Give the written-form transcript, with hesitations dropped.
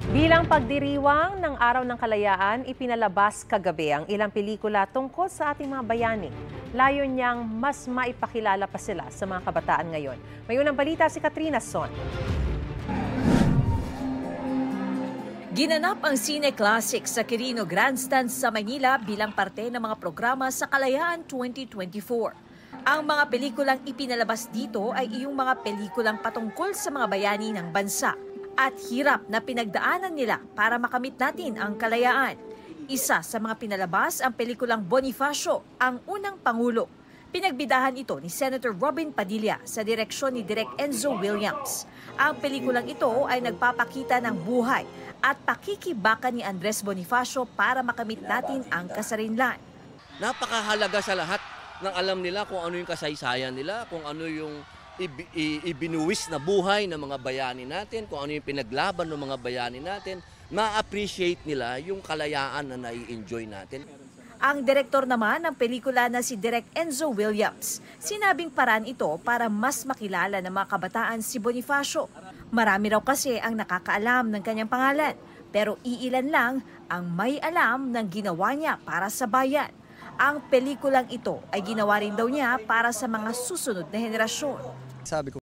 Bilang pagdiriwang ng Araw ng Kalayaan, ipinalabas kagabi ang ilang pelikula tungkol sa ating mga bayani. Layon niyang mas maipakilala pa sila sa mga kabataan ngayon. May unang balita si Katrina Son. Ginanap ang Cine Classic sa Quirino Grandstand sa Maynila bilang parte ng mga programa sa Kalayaan 2024. Ang mga pelikulang ipinalabas dito ay iyong mga pelikulang patungkol sa mga bayani ng bansa at hirap na pinagdaanan nila para makamit natin ang kalayaan. Isa sa mga pinalabas ang pelikulang Bonifacio, ang unang Pangulo. Pinagbidahan ito ni Senator Robin Padilla sa direksyon ni Direk Enzo Williams. Ang pelikulang ito ay nagpapakita ng buhay at pakikibaka ni Andres Bonifacio para makamit natin ang kasarinlan. Napakahalaga sa lahat ng alam nila kung ano yung kasaysayan nila, kung ano yung ibinuwis na buhay ng mga bayani natin, kung ano yung pinaglaban ng mga bayani natin, ma-appreciate nila yung kalayaan na nai-enjoy natin. Ang direktor naman ng pelikula na si Direk Enzo Williams, sinabing paraan ito para mas makilala ng mga kabataan si Bonifacio. Marami raw kasi ang nakakaalam ng kanyang pangalan, pero iilan lang ang may alam ng ginawa niya para sa bayan. Ang pelikulang ito ay ginawa rin daw niya para sa mga susunod na henerasyon. Sabi ko,